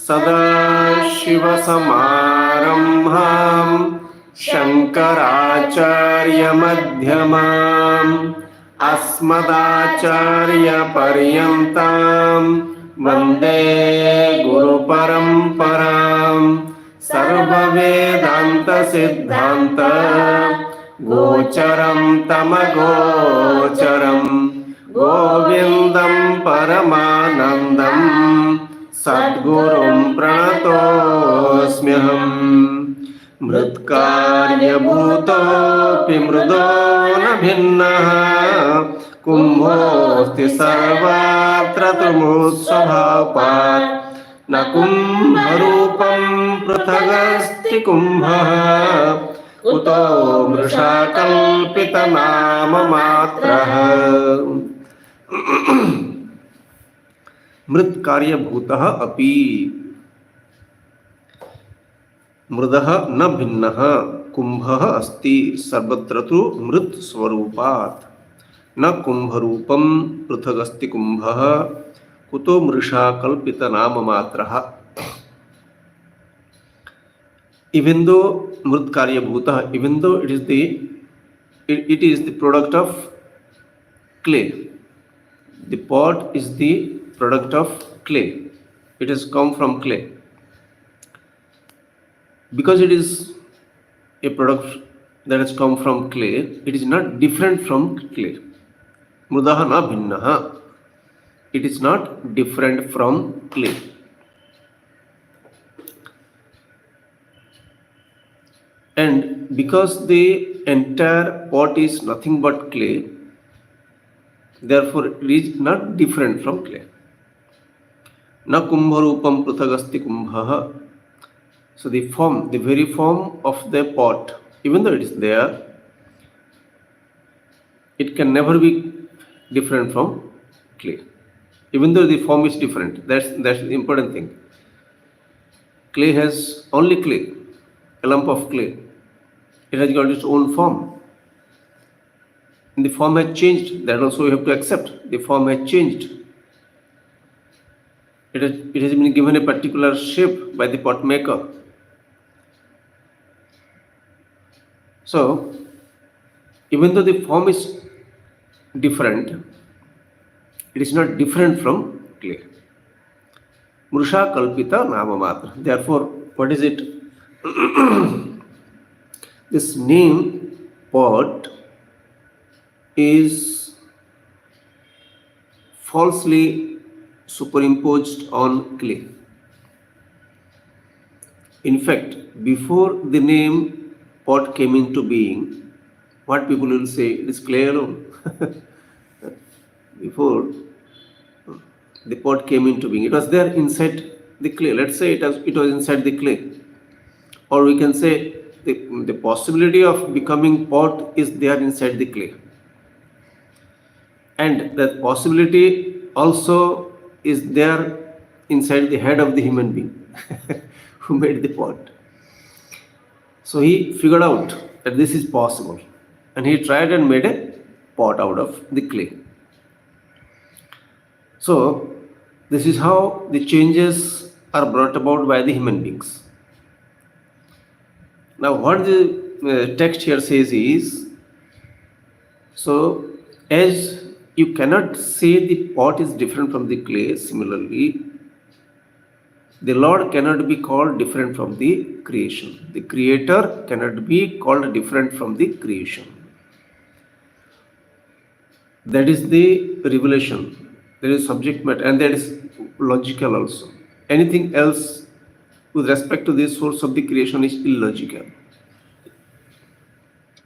सदाशिवसमारम्भां शङ्कराचार्यमध्यमाम् अस्मदाचार्यपर्यन्तां वन्दे गुरुपरम्पराम् सर्ववेदान्तसिद्धान्त गोचरं तमगोचरं गोविन्दं परमानन्दं सद्गुरुं प्रणतोऽस्म्यहम् मृत्कार्यभूतोऽपि मृदो न भिन्नः कुम्भोऽस्ति सर्वत्र तमुत्स्वभावात् न कुम्भरूपं पृथगस्ति कुम्भः कुतो मृषा कल्पितनाममात्रः। मृत्कार्यभूतः अपि मृदः न भिन्नः कुम्भः अस्ति सर्वत्र तु मृत् स्वरूपात् न कुम्भरूपं पृथगस्ति कुम्भः कुतो मृषा कल्पितनाममात्रः। Even though mृत कार्यभूतः, even though it is the product of clay, the pot is the product of clay, it has come from clay. Because it is a product that has come from clay, it is not different from clay. Mrudaha na bhinnaha, it is not different from clay. And because the entire pot is nothing but clay, therefore it is not different from clay. Na kumbharupam pruthagasti kumbhaha. So the very form of the pot, even though it is there, it can never be different from clay. Even though the form is different, that's the important thing. Clay has only clay, a lump of clay. It has got its own form. And the form has changed. That also you have to accept. The form has changed. It has been given a particular shape by the pot maker. So, even though the form is different, it is not different from clay. Mrusha kalpita namamatra. Therefore, what is it? This name pot is falsely superimposed on clay. In fact, before the name pot came into being, what people will say, it is clay alone. Before the pot came into being, it was there inside the clay. Let's say it was inside the clay. Or we can say the possibility of becoming pot is there inside the clay. And that possibility also is there inside the head of the human being who made the pot. So he figured out that this is possible, and he tried and made a pot out of the clay. So this is how the changes are brought about by the human beings. Now what the text here says is, so as you cannot say the pot is different from the clay, similarly the Lord cannot be called different from the creation. The Creator cannot be called different from the creation. That is the revelation. That is subject matter, and that is logical also. Anything else with respect to the source of the creation is illogical.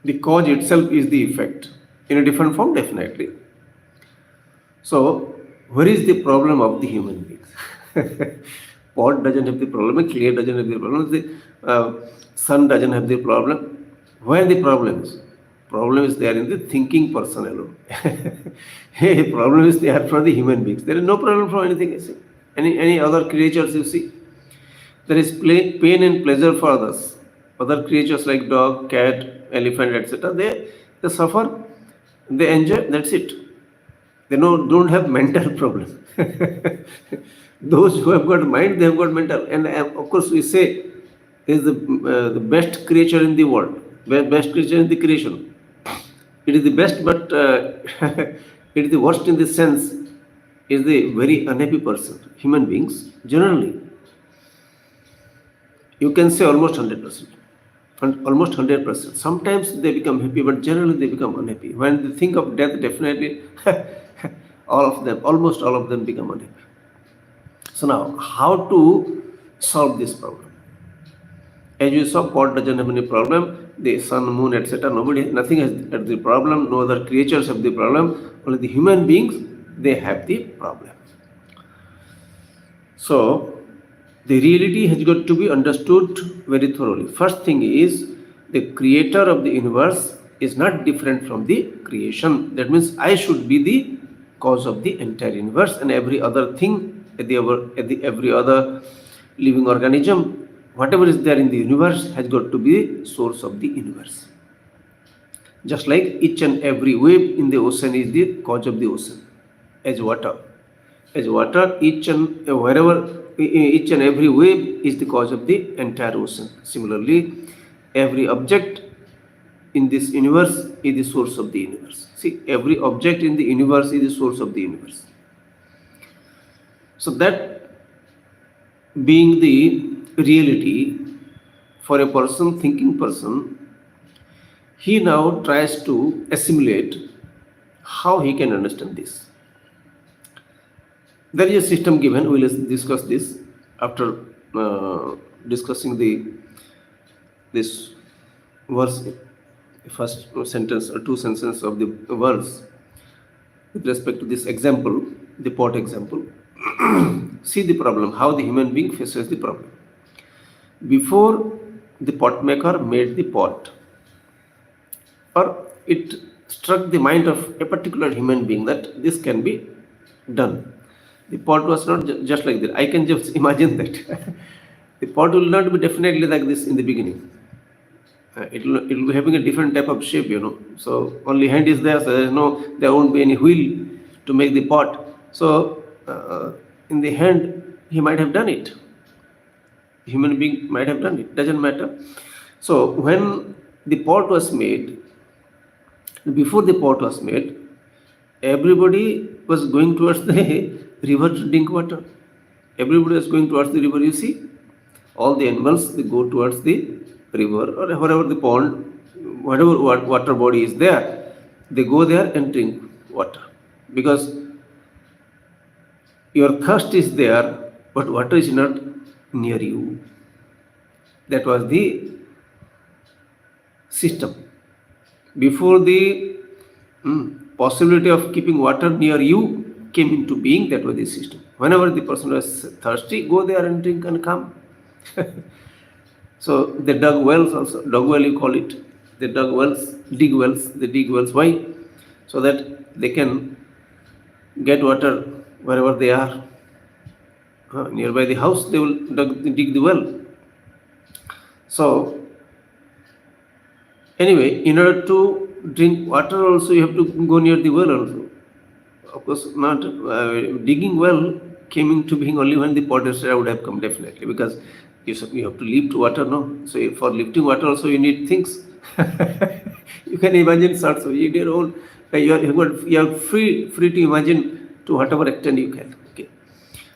The cause itself is the effect. In a different form, definitely. So, where is the problem of the human beings? Pot doesn't have the problem, clay doesn't have the problem, the sun doesn't have the problem. Where the problem is? Problem is there in the thinking person alone. Hey, problem is there for the human beings. There is no problem for anything. Any other creatures you see. There is pain and pleasure for others. Other creatures like dog, cat, elephant, etc. They suffer, they enjoy, that's it. They don't have mental problem. Those who have got mind, they have got mental. And of course, we say is the best creature in the world, best creature in the creation. It is the best, but it is the worst in the sense. Is the very unhappy person. Human beings generally, you can say almost 100%. Almost 100%. Sometimes they become happy, but generally they become unhappy. When they think of death, definitely all of them, almost all of them become unhappy. So now, how to solve this problem? As you saw, pot doesn't have any problem. The sun, moon, etc. Nothing has the problem. No other creatures have the problem. Only the human beings, they have the problem. So, the reality has got to be understood very thoroughly. First thing is, the creator of the universe is not different from the creation. That means I should be the cause of the entire universe, and every other thing, every other living organism, whatever is there in the universe has got to be the source of the universe. Just like each and every wave in the ocean is the cause of the ocean, as water. As water, each and every wave is the cause of the entire ocean. Similarly, every object in this universe is the source of the universe. See, every object in the universe is the source of the universe. So that being the reality for a person, thinking person, he now tries to assimilate how he can understand this. There is a system given. We will discuss this after discussing this verse, first sentence or two sentences of the verse with respect to this example, the pot example. See the problem, how the human being faces the problem. Before the pot maker made the pot, or it struck the mind of a particular human being that this can be done. The pot was not just like that. I can just imagine that. The pot will not be definitely like this in the beginning. It will be having a different type of shape, So only hand is there, so there won't be any wheel to make the pot. So in the hand, he might have done it. Human being might have done it. Doesn't matter. So when the pot was made, before the pot was made, everybody was going towards the river to drink water. Everybody was going towards the river. You see, all the animals, they go towards the river or wherever the pond, whatever water body is there, they go there and drink water, because your thirst is there, but water is not near you. That was the system. Before the possibility of keeping water near you came into being, that was the system. Whenever the person was thirsty, go there and drink and come. So they dug wells also, dug well you call it. They dug wells, dig wells, they dig wells. Why? So that they can get water wherever they are. Nearby the house, they will dig the well. So anyway, in order to drink water also, you have to go near the well also. Of course, not digging well came into being only when the potter would have come, definitely, because you have to lift water, no? So for lifting water also you need things. You can imagine sorts of your own. You are free to imagine to whatever extent you can. Okay,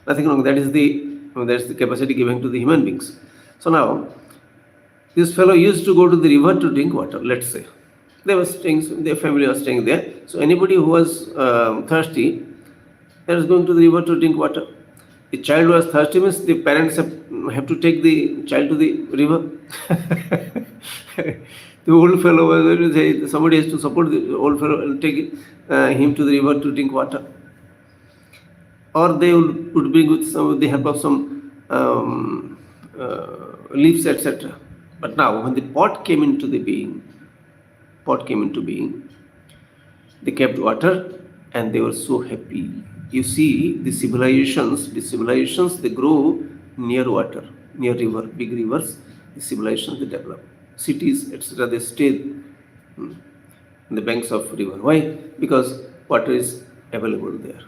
nothing wrong. That's the capacity given to the human beings. So now, this fellow used to go to the river to drink water. Let's say they were staying, their family was staying there. So anybody who was thirsty, they was going to the river to drink water. The child was thirsty means the parents have to take the child to the river. The old fellow was going to say somebody has to support the old fellow and take him to the river to drink water. Or they would bring with the help of some leaves, etc. But now, when the pot came into being, they kept water and they were so happy. You see, the civilizations, they grow near water, near river, big rivers. The civilizations, they develop. Cities, etc., they stay in the banks of river. Why? Because water is available there.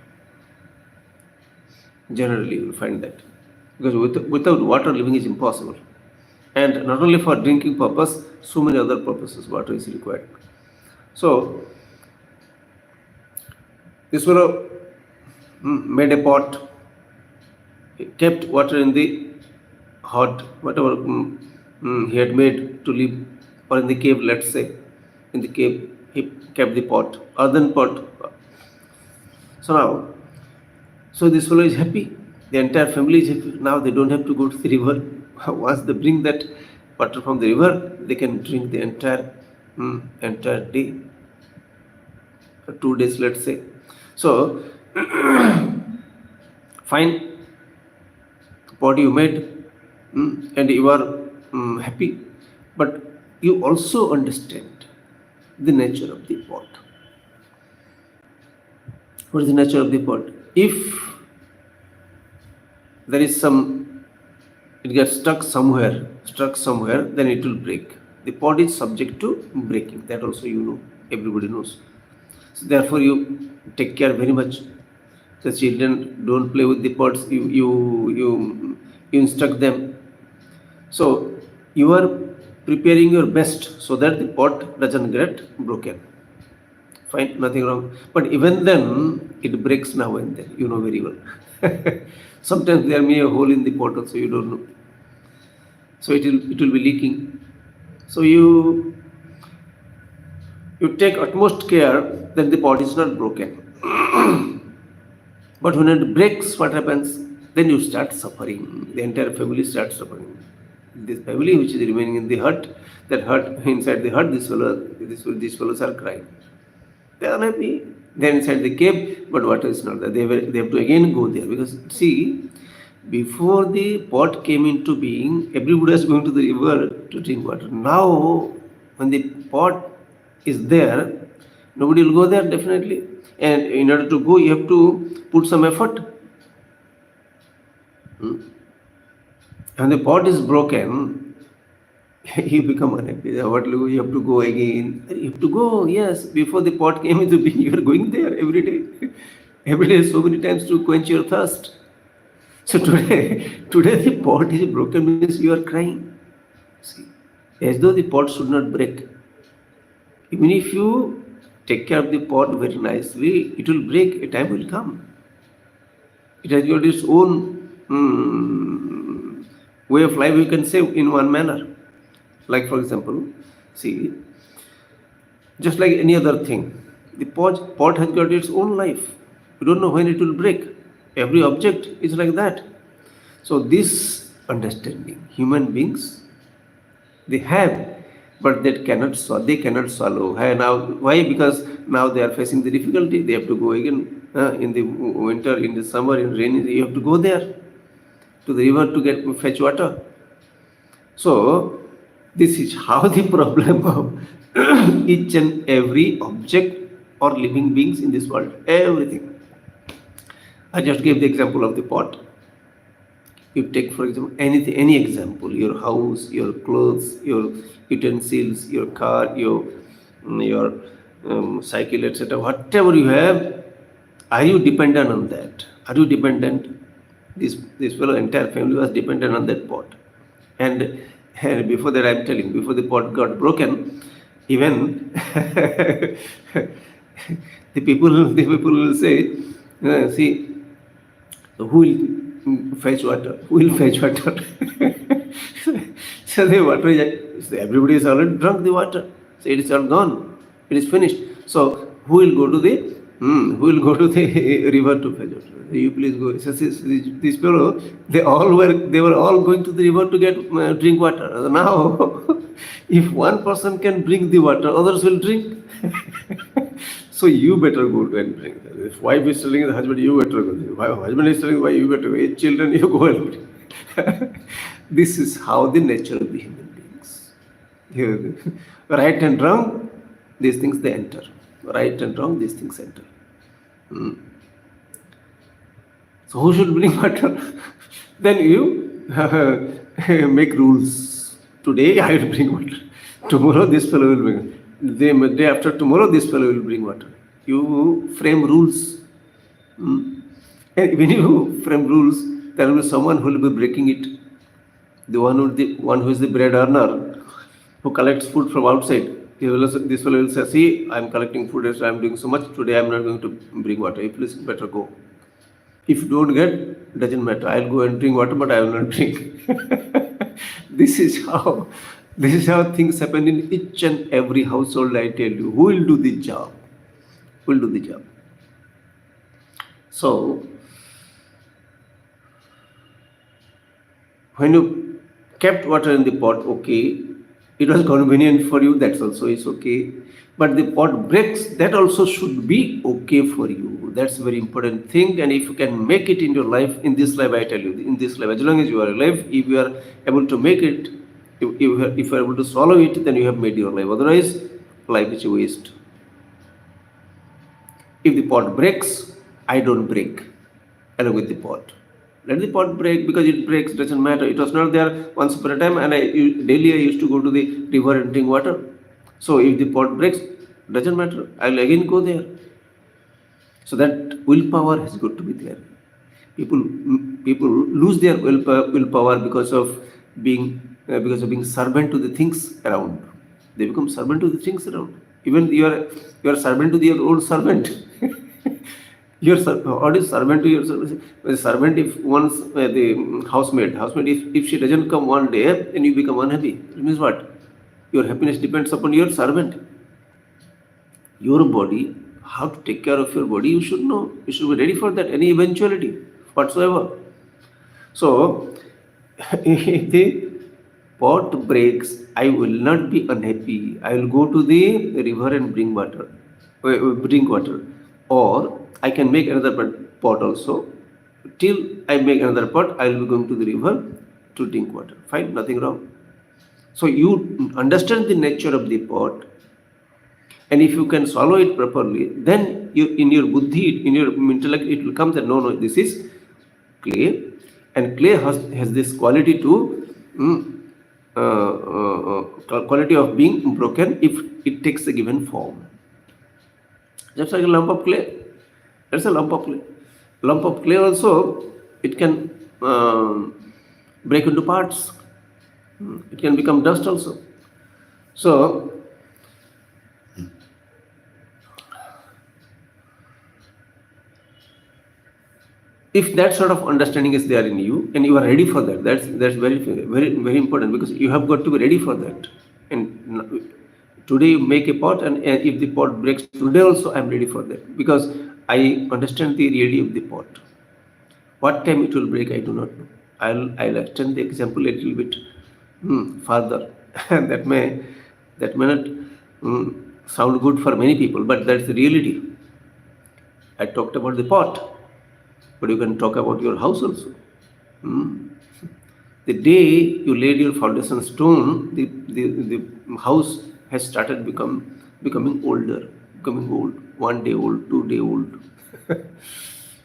Generally, you will find that. Because without water, living is impossible. And not only for drinking purpose, so many other purposes, water is required. So, this fellow made a pot, kept water in the hot, whatever he had made to live, or in the cave, let's say. In the cave, he kept the pot, earthen pot. So now, so this fellow is happy. The entire family is happy. Now they don't have to go to the river. Once they bring that water from the river, they can drink the entire day, or 2 days, let's say. So, fine, pot you made, and you are happy, but you also understand the nature of the pot. What is the nature of the pot? If there is it gets stuck somewhere, then it will break. The pot is subject to breaking. That also you know, everybody knows. So therefore, you take care very much. The children don't play with the pots. You instruct them. So you are preparing your best so that the pot doesn't get broken. Fine, nothing wrong. But even then, it breaks now and then. You know very well. Sometimes there may be a hole in the pot also, you don't know. So it will be leaking. So you take utmost care that the pot is not broken. But when it breaks, what happens? Then you start suffering. The entire family starts suffering. This family which is remaining in the hut, that hut, inside the hut, these fellows are crying. They are happy. They are inside the cave, but water is not there. They have to again go there, because see, before the pot came into being, everybody was going to the river to drink water. Now, when the pot is there, nobody will go there definitely. And in order to go, you have to put some effort. And the pot is broken, you become unhappy. What you have to go again? You have to go, yes. Before the pot came into being, you are going there every day. Every day, so many times to quench your thirst. So today the pot is broken means you are crying. See, as though the pot should not break. Even if you take care of the pot very nicely, it will break. A time will come. It has got its own way of life, you can say, in one manner. Like, for example, see, just like any other thing, the pot has got its own life. You don't know when it will break. Every object is like that. So this understanding, human beings, they have, but they cannot swallow. Why? Because now they are facing the difficulty. They have to go again in the winter, in the summer, in rainy. You have to go there to the river to fetch water. So this is how the problem of each and every object or living beings in this world, everything. I just gave the example of the pot. You take, for example, any example, your house, your clothes, your utensils, your car, your cycle, etc. Whatever you have, are you dependent on that? Are you dependent? This fellow, entire family was dependent on that pot. And before that, I'm telling, before the pot got broken, even the people will say, see, who will fetch water? Who will fetch water? So the water is, everybody is already drunk the water. So it is all gone. It is finished. So who will go to the river to fetch water? You please go. So this fellow, they were all going to the river to get drink water. Now, if one person can bring the water, others will drink. So you better go to and drink. If wife is telling the husband, you better go. If husband is telling wife, you better go. If children, you go and drink. This is how the nature of the human beings. Right and wrong, these things they enter. Right and wrong, these things enter. So who should bring water? Then you make rules. Today I will bring water. Tomorrow this fellow will bring. The day after tomorrow this fellow will bring water. You frame rules. And when you frame rules, there will be someone who will be breaking it. The one who is the bread earner, who collects food from outside. This fellow will say, "See, I'm collecting food, so I'm doing so much. Today I'm not going to bring water. You please better go. If you don't get, doesn't matter. I'll go and drink water, but I will not drink." this is how this is how things happen in each and every household. I tell you, who will do the job? Who will do the job? So when you kept water in the pot, okay, it was convenient for you, that's also is okay. But the pot breaks, that also should be okay for you. That's a very important thing. And if you can make it in your life, in this life, I tell you, in this life, as long as you are alive, if you are able to make it, if you are able to swallow it, then you have made your life. Otherwise, life is a waste. If the pot breaks, I don't break along with the pot. Let the pot break, because it breaks, doesn't matter. It was not there once upon a time, and daily I used to go to the river and drink water. So if the pot breaks, doesn't matter. I'll again go there. So that willpower has got to be there. People lose their willpower because of being servant to the things around. They become servant to the things around. Even you are servant to your own servant. What is servant to your servant? A servant, if once the housemaid, if she doesn't come one day, then you become unhappy. It means what? Your happiness depends upon your servant. Your body, how to take care of your body, you should know. You should be ready for that, any eventuality whatsoever. So, if the pot breaks, I will not be unhappy. I will go to the river and bring water, drink water. Or I can make another pot also. Till I make another pot, I will be going to the river to drink water. Fine, nothing wrong. So you understand the nature of the pot, and if you can swallow it properly, then in your buddhi, in your intellect, it will come that no, this is clay, and clay has this quality to quality of being broken if it takes a given form. Just like a lump of clay, that's a lump of clay. Lump of clay also, it can break into parts. It can become dust also. So if that sort of understanding is there in you and you are ready for that, that's very important, because you have got to be ready for that. And today you make a pot, and if the pot breaks today also, I'm ready for that, because I understand the reality of the pot. What time it will break, I do not know. I'll extend the example a little bit further. that may not sound good for many people, but that's the reality. I talked about the pot, but you can talk about your house also. The day you laid your foundation stone, the house has started becoming older, becoming old, 1 day old, 2 day old.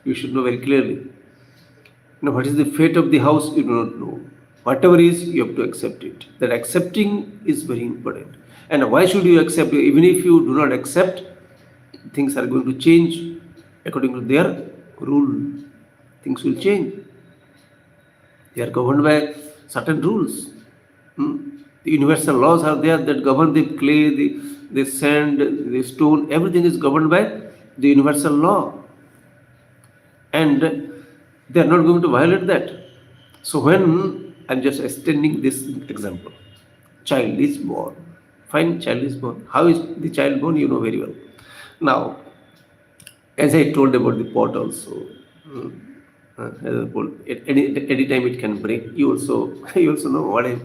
You should know very clearly. Now, what is the fate of the house? You do not know. Whatever is, you have to accept it. That accepting is very important. And why should you accept? Even if you do not accept, things are going to change according to their rule. Things will change. They are governed by certain rules. The universal laws are there that govern the clay, the sand, the stone. Everything is governed by the universal law. And they are not going to violate that. So when I'm just extending this example, child is born. Fine, child is born. How is the child born? You know very well. Now, as I told about the pot also, at any time it can break. You also know what I.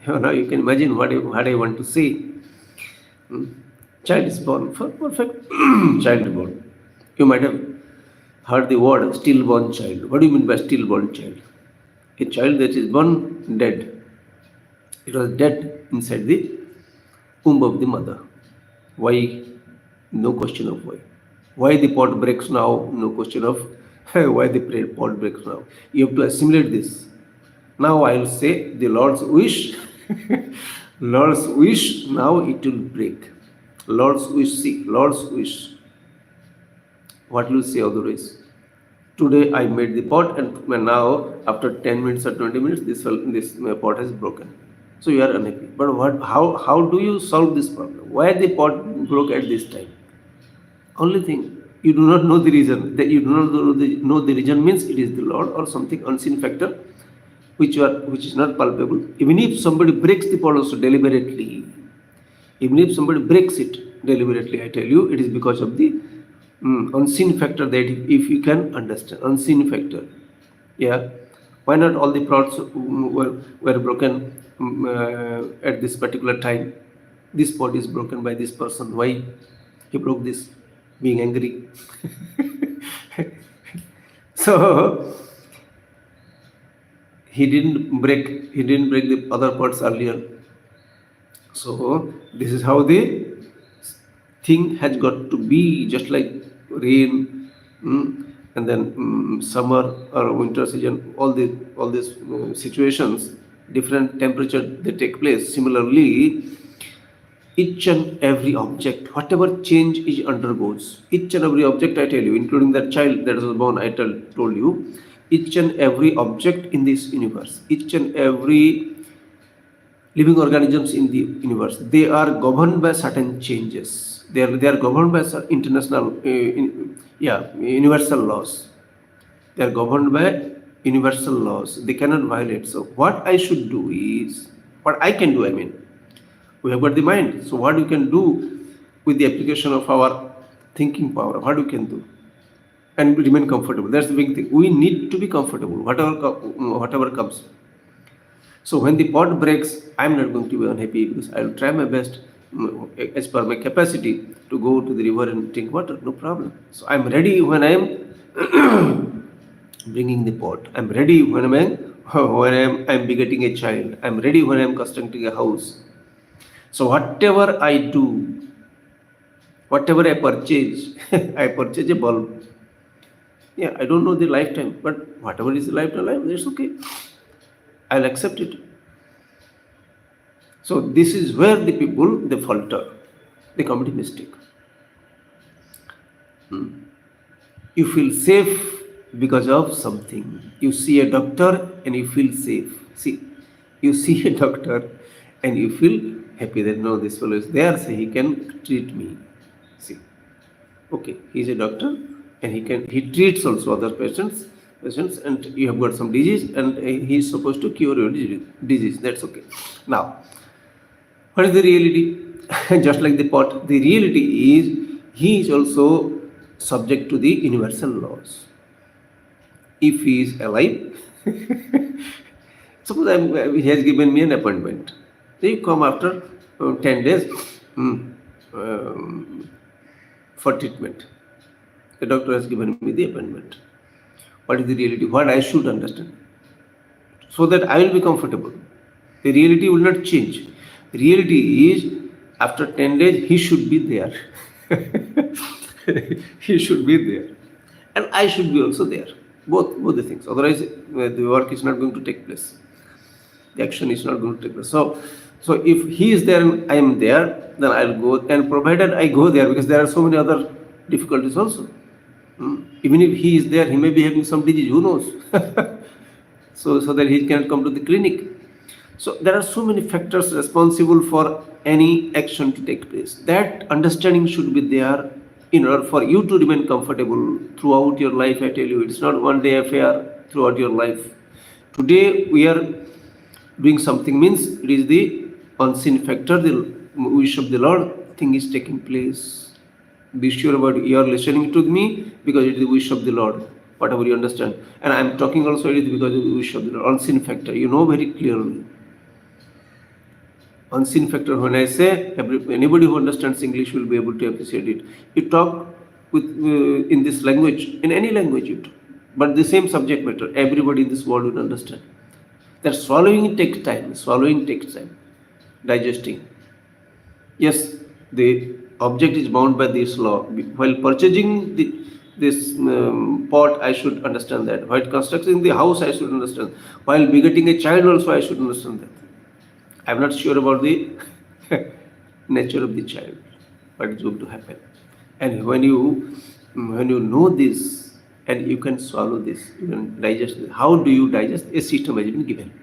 Now you can imagine what I want to say. Child is born, perfect. Child born. You might have heard the word stillborn child. What do you mean by stillborn child? A child that is born dead. It was dead inside the womb of the mother. Why? No question of why. Why the pot breaks now? No question of why the pot breaks now. You have to assimilate this. Now I will say the Lord's wish. Lord's wish, now it will break. Lord's wish, see, Lord's wish. What will you say otherwise? Today I made the pot, and now after 10 minutes or 20 minutes, this pot has broken. So you are unhappy. But what? How do you solve this problem? Why the pot broke at this time? Only thing, you do not know the reason. That you do not know the reason means it is the Lord or something unseen factor which is not palpable. Even if somebody breaks the pot also deliberately, even if somebody breaks it deliberately, I tell you, it is because of the unseen factor that if you can understand. Unseen factor. Yeah. Why not all the pots were broken at this particular time? This pot is broken by this person. Why he broke this? Being angry. So he didn't break the other pots earlier. So this is how the thing has got to be, just like rain, and then summer or winter season, all these situations, different temperature they take place. Similarly, each and every object, whatever change it undergoes, each and every object, I tell you, including that child that was born, told you, each and every object in this universe, each and every living organisms in the universe, they are governed by certain changes. They are governed by international, universal laws. They are governed by universal laws. They cannot violate. So what I should do is, what I can do, I mean, we have got the mind. So what we can do with the application of our thinking power, what we can do, and remain comfortable. That's the big thing. We need to be comfortable, whatever comes. So when the pot breaks, I'm not going to be unhappy because I will try my best, as per my capacity, to go to the river and drink water. No problem. So I'm ready when I am bringing the pot. I'm ready I'm begetting a child. I'm ready when I'm constructing a house. So whatever I do, whatever I purchase, I purchase a bulb. Yeah, I don't know the lifetime, but whatever is the lifetime, that's okay. I'll accept it. So this is where the people they falter, they commit a mistake. You feel safe because of something. You see a doctor and you feel safe. See, you see a doctor and you feel happy that no, this fellow is there, so he can treat me. See, okay, he's a doctor and he treats also other patients, and you have got some disease and he is supposed to cure your disease. That's okay. Now, what is the reality? Just like the pot, the reality is he is also subject to the universal laws. If he is alive, suppose he has given me an appointment. Then you come after 10 days for treatment. The doctor has given me the appointment. What is the reality? What I should understand, so that I will be comfortable. The reality will not change. The reality is after 10 days he should be there. He should be there. And I should be also there. Both the things. Otherwise, the work is not going to take place. The action is not going to take place. So if he is there and I am there, then I'll go. And provided I go there, because there are so many other difficulties also. Even if he is there, he may be having some disease. Who knows? So that he cannot come to the clinic. So there are so many factors responsible for any action to take place. That understanding should be there in order for you to remain comfortable throughout your life. I tell you, it's not one day affair throughout your life. Today we are doing something means it is the unseen factor, the wish of the Lord thing is taking place. Be sure about you are listening to me because it is the wish of the Lord. Whatever you understand, and I am talking also, it is because of the wish of the Lord. Unseen factor, you know very clearly. Unseen factor, when I say, anybody who understands English will be able to appreciate it. You talk with in this language, in any language you talk, but the same subject matter, everybody in this world will understand. That swallowing takes time. Swallowing takes time. Digesting. Yes, the object is bound by this law. While purchasing this pot, I should understand that. While constructing the house, I should understand. While begetting a child also, I should understand that. I'm not sure about the nature of the child, what is going to happen. And when you know this, and you can swallow this, you can digest it. How do you digest? A system has been given.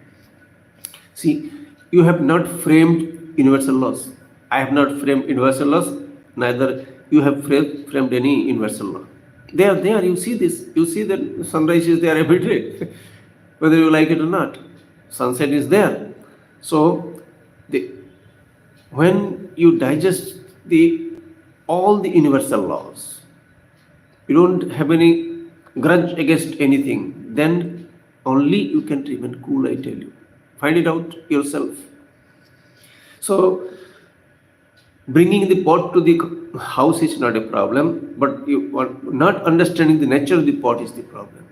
See, you have not framed universal laws. I have not framed universal laws, neither you have framed any universal law. They are there, you see this. You see that sunrise is there every day, whether you like it or not. Sunset is there. So, the, when you digest all the universal laws, you don't have any grudge against anything, then only you can remain cool, I tell you. Find it out yourself. So, bringing the pot to the house is not a problem, but you are not understanding the nature of the pot is the problem.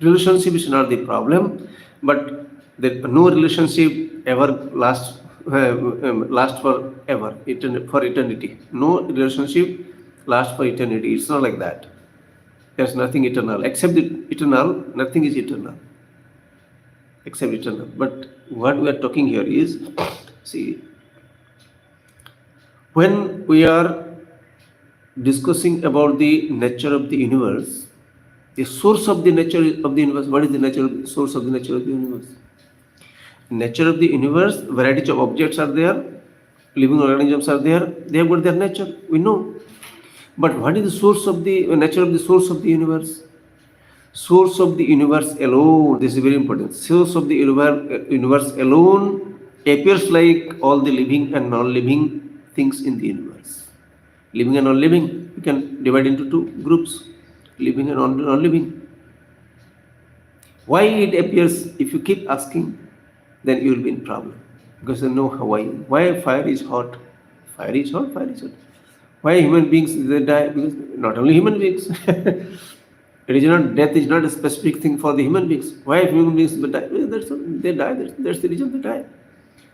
Relationship is not the problem, but no relationship ever last forever, for eternity. No relationship lasts for eternity. It's not like that. There's nothing eternal. Except the eternal, nothing is eternal. Except eternal. But what we are talking here is, see, when we are discussing about the nature of the universe, the source of the nature of the universe, what is the nature of the source of the nature of the universe? Nature of the universe, varieties of objects are there, living organisms are there, they have got their nature, we know. But what is the source of the nature of the source of the universe? Source of the universe alone, this is very important. Source of the universe alone appears like all the living and non-living things in the universe. Living and non-living, you can divide into two groups, living and non-living. Why it appears, if you keep asking, then you will be in problem. Because you know why. Why fire is hot? Fire is hot, fire is hot. Why human beings they die? Because not only human beings. Death is not a specific thing for the human beings. Why human beings die? They die. That's the reason they die.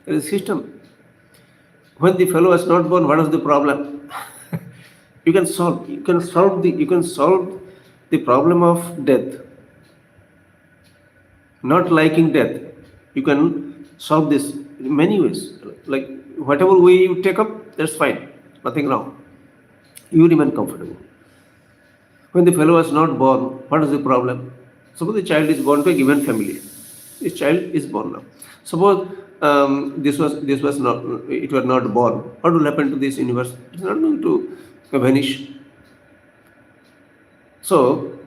There is a system. When the fellow was not born, what was the problem? You can solve the problem of death. Not liking death. You can solve this in many ways. Like whatever way you take up, that's fine. Nothing wrong. You remain comfortable. When the fellow was not born, what is the problem? Suppose the child is born to a given family. This child is born now. Suppose this was not, it was not born. What will happen to this universe? It's not going to vanish. So,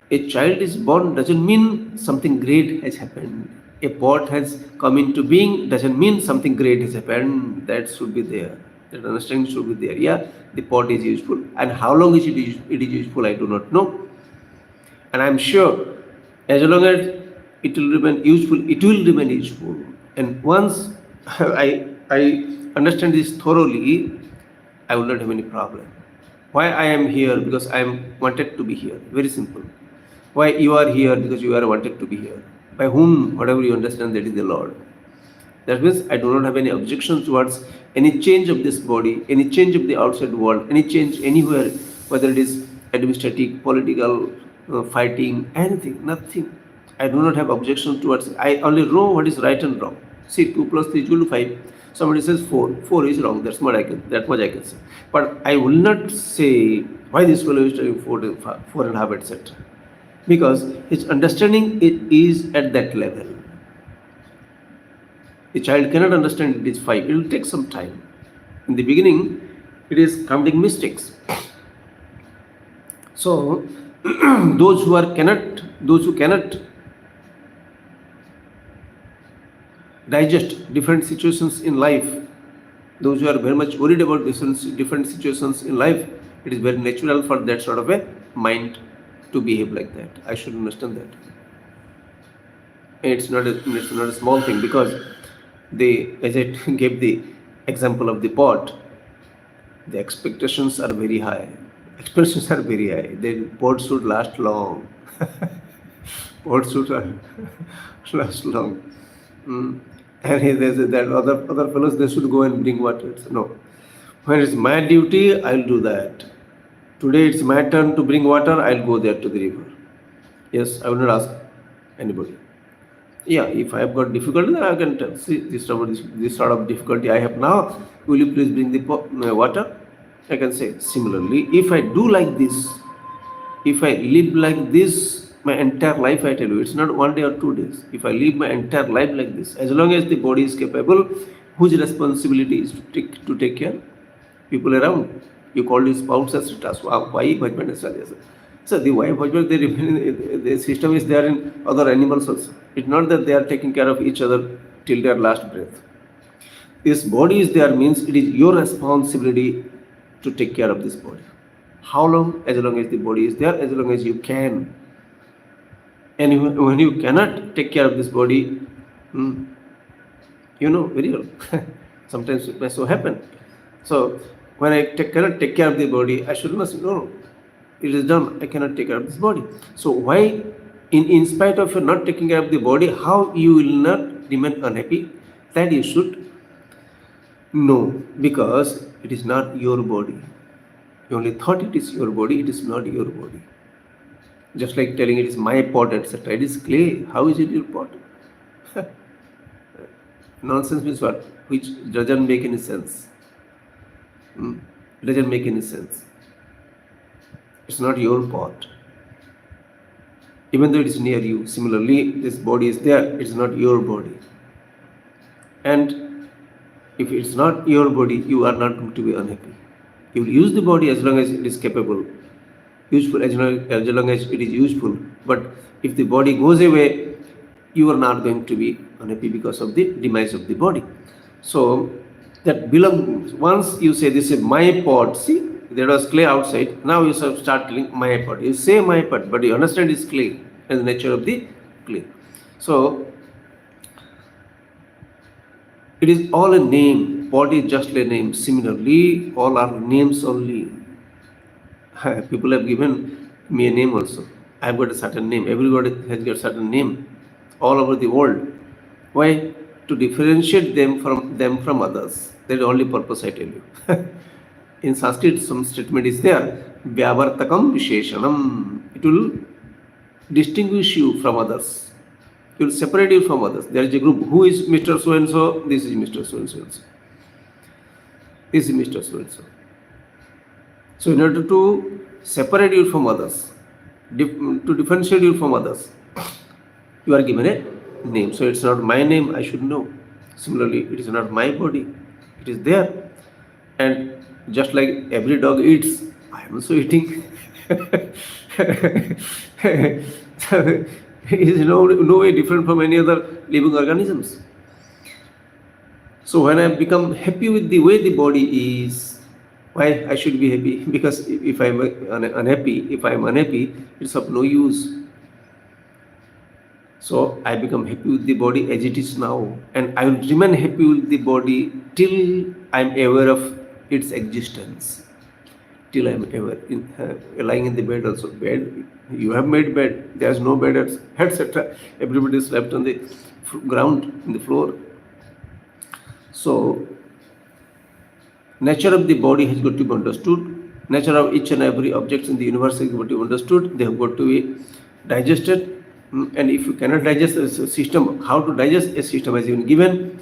a child is born doesn't mean something great has happened. A pot has come into being doesn't mean something great has happened. That should be there. That understanding should be there. Yeah, the pot is useful. And how long it is useful, I do not know. And I am sure as long as it will remain useful, it will remain useful. And once I understand this thoroughly, I will not have any problem. Why I am here? Because I am wanted to be here. Very simple. Why you are here? Because you are wanted to be here. By whom? Whatever you understand, that is the Lord. That means I do not have any objection towards any change of this body, any change of the outside world, any change anywhere, whether it is administrative, political, fighting, anything, nothing. I do not have objection towards it. I only know what is right and wrong. See, 2 plus 3 is equal to 5. Somebody says 4. 4 is wrong. That much I can say. But I will not say why this fellow is telling 4 and a half, etc. Because his understanding is at that level. The child cannot understand it is 5. It will take some time. In the beginning, it is counting mistakes. So, those who cannot digest different situations in life, those who are very much worried about different situations in life, it is very natural for that sort of a mind to behave like that. I should understand that. And it's not a small thing, because as I gave the example of the pot, the expectations are very high. The pot should last long. Pot should last long. And there's that other fellows, they should go and bring water. No. When it's my duty, I'll do that. Today it's my turn to bring water, I'll go there to the river. Yes, I will not ask anybody. Yeah, if I have got difficulty, then I can tell. See, this sort of difficulty I have now, will you please bring the water? I can say, similarly, if I do like this, If I live like this my entire life, I tell you, it's not 1 day or 2 days. If I live my entire life like this, as long as the body is capable, whose responsibility is to take care? People around. You call this spouse as task. Why husband is yes. So the wife husband, they remain, the system is there in other animals also. It's not that they are taking care of each other till their last breath. This body is there means it is your responsibility to take care of this body. How long? As long as the body is there, as long as you can. And when you cannot take care of this body, hmm, you know very well. Sometimes it may so happen. So when I cannot take care of the body, I should not say, no, it is done. I cannot take care of this body. So why, in spite of you not taking care of the body, how you will not remain unhappy? That you should know, because it is not your body. You only thought it is your body. It is not your body. Just like telling it is my pot, etc. It is clay. How is it your pot? Nonsense means what? Which doesn't make any sense. It doesn't make any sense. It's not your pot. Even though it is near you, similarly, this body is there, it's not your body. And if it's not your body, you are not going to be unhappy. You will use the body as long as it is capable, useful as long as it is useful. But if the body goes away, you are not going to be unhappy because of the demise of the body. So that belongs, once you say this is my pot, see, there was clay outside, now you start telling my pot. You say my pot, but you understand it's clay and the nature of the clay. So it is all a name. Pot is just a name. Similarly, all are names only. People have given me a name also. I've got a certain name. Everybody has got a certain name all over the world. Why? To differentiate them from others. That's the only purpose I tell you. In Sanskrit, some statement is there. Vyavartakam Visheshanam. It will distinguish you from others. It will separate you from others. There is a group. Who is Mr. So and so? This is Mr. So and so. This is Mr. So and so. So in order to separate you from others, to differentiate you from others, you are given a name. So it's not my name, I should know. Similarly, it is not my body. It is there. And just like every dog eats, I am also eating. So it is no way different from any other living organisms. So when I become happy with the way the body is, why I should be happy? Because if I am unhappy, it's of no use. So I become happy with the body as it is now, and I will remain happy with the body till I am aware of its existence. Till I am aware. Lying in the bed also. Bed, you have made bed. There is no bed, etc. Everybody slept on the ground, in the floor. So nature of the body has got to be understood. Nature of each and every object in the universe has got to be understood. They have got to be digested. And if you cannot digest a system, how to digest a system has been given,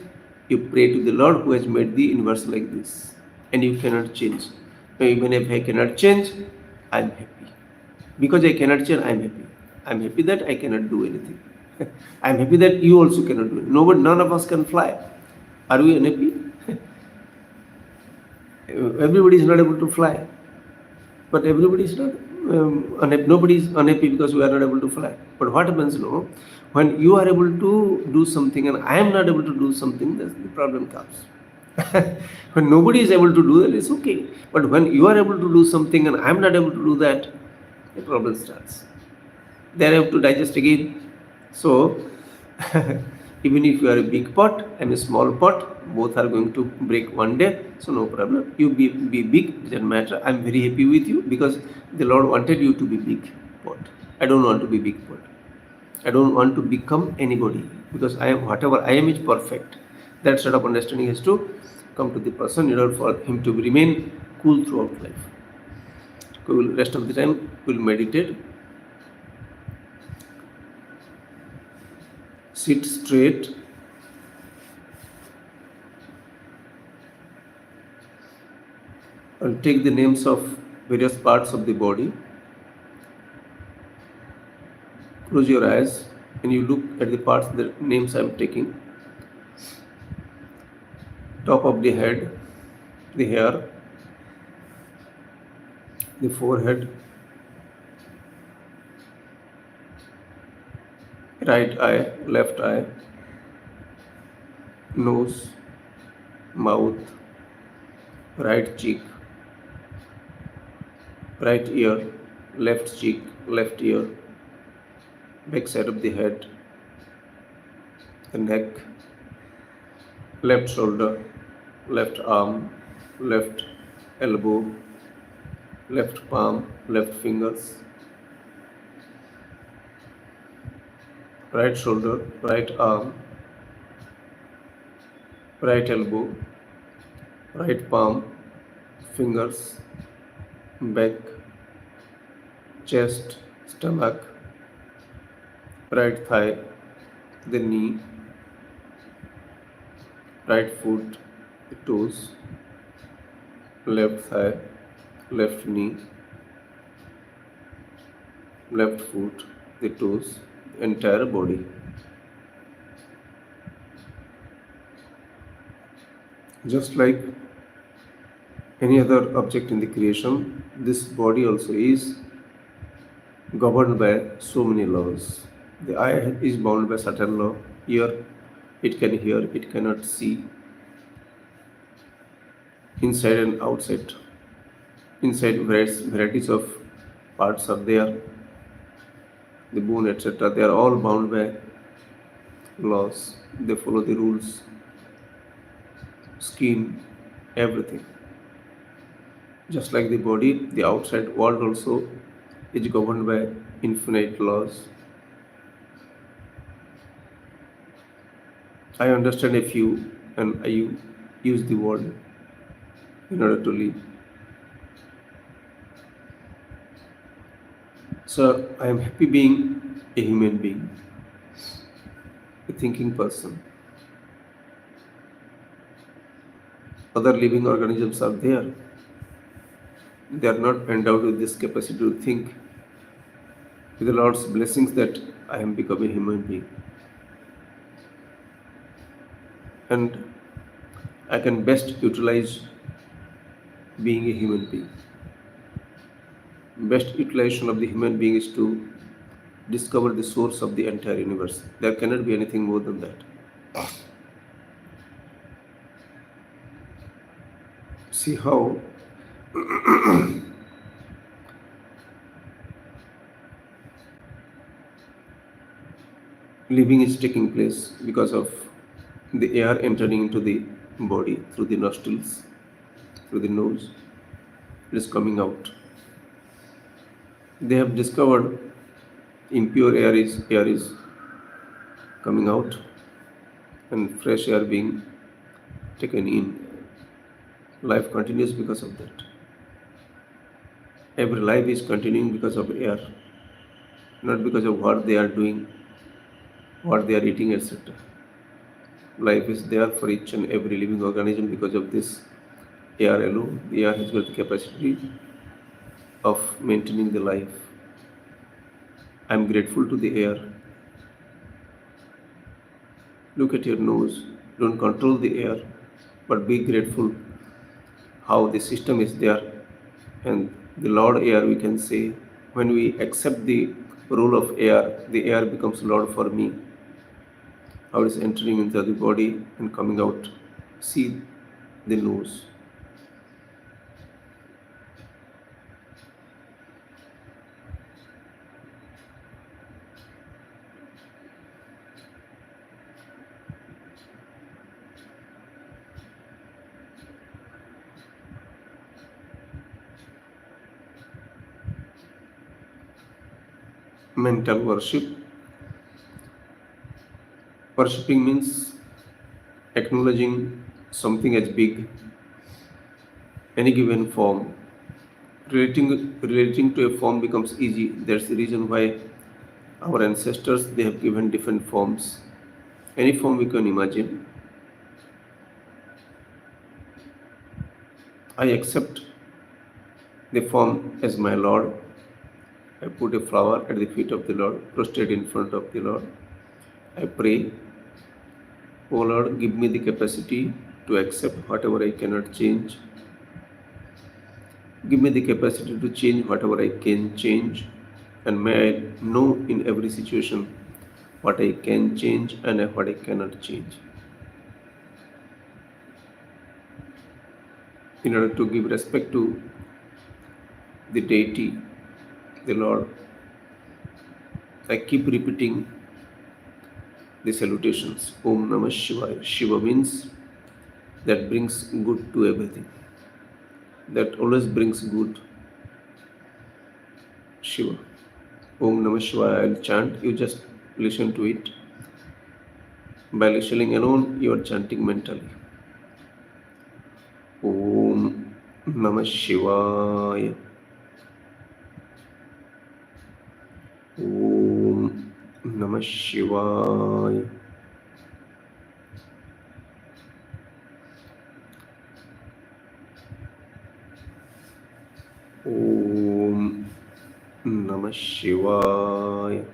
you pray to the Lord who has made the universe like this. And you cannot change. So even if I cannot change, I am happy. Because I cannot change, I am happy. I am happy that I cannot do anything. I am happy that you also cannot do it. None of us can fly. Are we unhappy? Everybody is not able to fly. But everybody is not unhappy. Nobody is unhappy because we are not able to fly. But what happens, when you are able to do something and I am not able to do something, that's the problem comes. When nobody is able to do that, it's okay. But when you are able to do something and I am not able to do that, the problem starts. Then I have to digest again. So even if you are a big pot, I am a small pot, both are going to break one day, so no problem. You be big, doesn't matter. I am very happy with you because the Lord wanted you to be big pot. I don't want to be big pot. I don't want to become anybody because whatever I am is perfect. That sort of understanding has to come to the person in order for him to remain cool throughout life. Rest of the time we'll meditate. Sit straight. I'll take the names of various parts of the body. Close your eyes and you look at the parts, the names I'm taking. Top of the head, the hair, the forehead, right eye, left eye, nose, mouth, right cheek, right ear, left cheek, left ear, back side of the head, the neck, left shoulder, left arm, left elbow, left palm, left fingers, right shoulder, right arm, right elbow, right palm, fingers, back, chest, stomach, right thigh, the knee, right foot, the toes, left thigh, left knee, left foot, the toes, the entire body. Just like any other object in the creation, this body also is governed by so many laws. The eye is bound by certain law. Ear, it can hear, it cannot see inside and outside. Inside, varieties of parts are there, the bone, etc. They are all bound by laws. They follow the rules, skin, everything. Just like the body, the outside world also is governed by infinite laws. I understand a few and I use the word in order to live. So I am happy being a human being, a thinking person. Other living organisms are there. They are not endowed with this capacity to think. With the Lord's blessings that I am become a human being. And I can best utilize being a human being. Best utilization of the human being is to discover the source of the entire universe. There cannot be anything more than that. See how living is taking place because of the air entering into the body through the nostrils, through the nose. It is coming out. They have discovered impure air is coming out and fresh air being taken in. Life continues because of that. Every life is continuing because of air, not because of what they are doing, what they are eating, etc. Life is there for each and every living organism because of this air alone. The air has got the capacity of maintaining the life. I am grateful to the air. Look at your nose. Don't control the air, but be grateful how the system is there. And the Lord air, we can say, when we accept the role of air, the air becomes Lord for me. How it is entering into the body and coming out. See the nose. Mental worship. Worshipping means acknowledging something as big, any given form. Relating to a form becomes easy. That's the reason why our ancestors they have given different forms. Any form we can imagine. I accept the form as my Lord. I put a flower at the feet of the Lord, prostrate in front of the Lord. I pray, O Lord, give me the capacity to accept whatever I cannot change. Give me the capacity to change whatever I can change. And may I know in every situation what I can change and what I cannot change. In order to give respect to the deity, the Lord, I keep repeating the salutations. Om Namah Shivaya. Shiva means that brings good to everything. That always brings good. Shiva. Om Namah Shivaya. I'll chant. You just listen to it. By listening alone, you are chanting mentally. Om Namah Shivaya. Om Namah Shivaya. Om Namah Shivaya.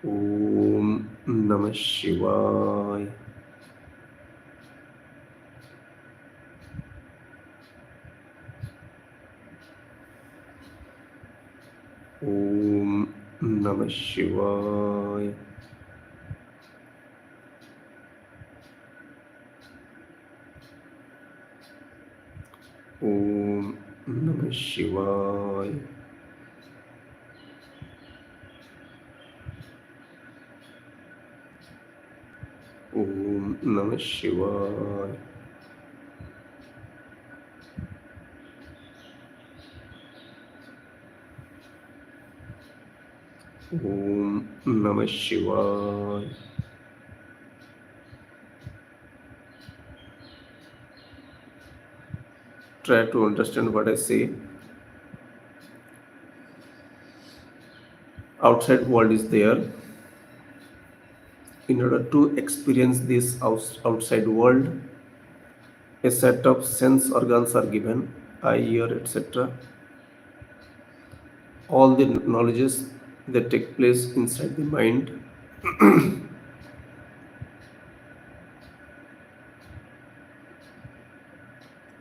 Om Namah Shivaya. Om Namah Shivaya. Om Namah Shivaya. Om Namah Shivaya. Om Namah Shivaya. Try to understand what I say. Outside world is there. In order to experience this outside world, a set of sense organs are given, eye, ear, etc. All the knowledges that take place inside the mind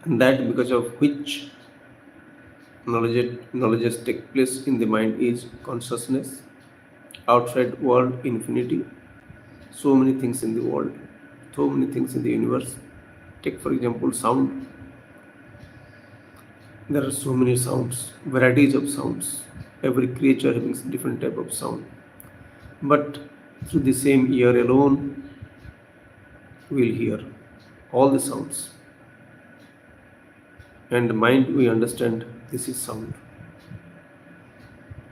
and that because of which knowledges take place in the mind is consciousness. Outside world, infinity. So many things in the world, so many things in the universe. Take for example sound. There are so many sounds, varieties of sounds. Every creature having different type of sound. But through the same ear alone, we will hear all the sounds. And the mind, we understand this is sound.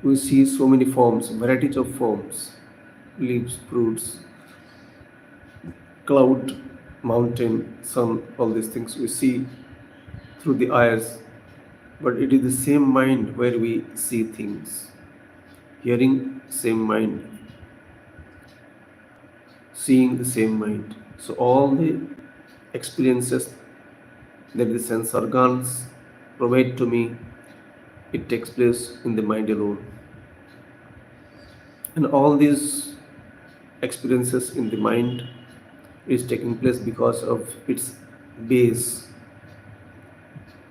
We see so many forms, varieties of forms, leaves, fruits, cloud, mountain, sun, all these things we see through the eyes. But it is the same mind where we see things. Hearing, same mind. Seeing, the same mind. So all the experiences that the sense organs provide to me, it takes place in the mind alone. And all these experiences in the mind is taking place because of its base.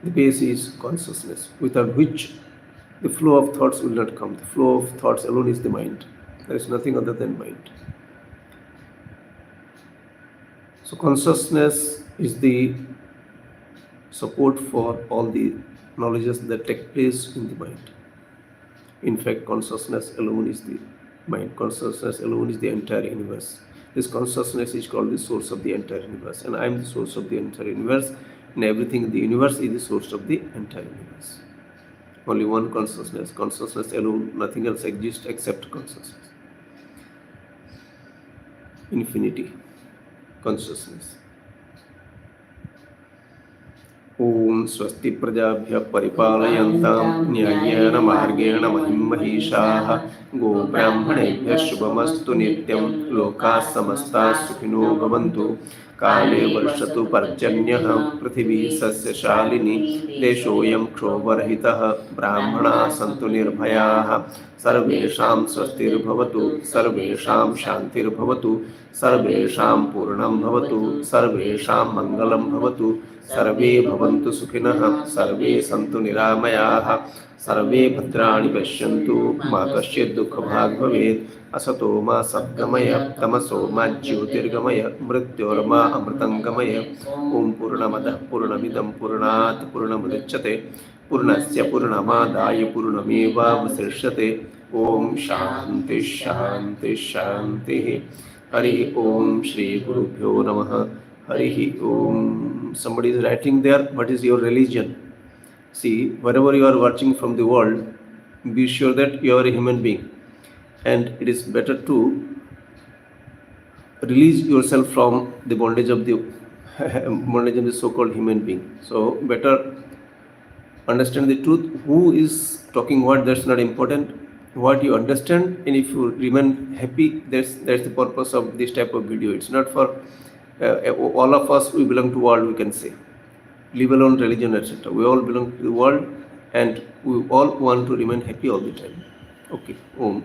The base is consciousness, without which the flow of thoughts will not come. The flow of thoughts alone is the mind. There is nothing other than mind. So consciousness is the support for all the knowledges that take place in the mind. In fact, consciousness alone is the mind. Consciousness alone is the entire universe. This consciousness is called the source of the entire universe. And I am the source of the entire universe. And everything in the universe is the source of the entire universe. Only one consciousness. Consciousness alone, nothing else exists except consciousness. Infinity. Consciousness. Om Swasti Prajabhya Paripalayantam Nyayena Margena Mahim Mahishaha Go Brahmanebhya Shubhamastu Nityam Loka Samasta Sukhino Bhavantu काले वर्षतु पर्जन्यः पृथिवी सस्यशालिनी देशोऽयं क्षोभरहितः ब्राह्मणाः सन्तु निर्भयाः सर्वेषां स्वस्तिर्भवतु सर्वेषां शान्तिर्भवतु सर्वेषां पूर्णं भवतु सर्वेषां मङ्गलं भवतु सर्वे भवन्तु सुखिनः सर्वे सन्तु निरामयाः सर्वे भद्राणि पश्यन्तु मा कश्चित् दुःखभाग् भवेत् असतो मा सद्गमय तमसो मा ज्योतिर्गमय मृत्योर्मा अमृतं गमय ॐ पूर्णमदः पूर्णमिदं पूर्णात् पूर्णमुदच्यते पूर्णस्य पूर्णमादाय पूर्णमेवावशिष्यते ॐ शान्ति शान्ति शान्तिः हरिः ॐ श्री गुरुभ्यो नमः हरिः ॐ. Somebody is writing there, what is your religion? See, wherever you are watching from the world, be sure that you are a human being, and it is better to release yourself from the bondage of the so-called human being. So better understand the truth. Who is talking what, that's not important. What you understand, and if you remain happy, that's the purpose of this type of video. It's not for all of us. We belong to world, we can say, leave alone religion, etc. We all belong to the world, and we all want to remain happy all the time. Okay. Om.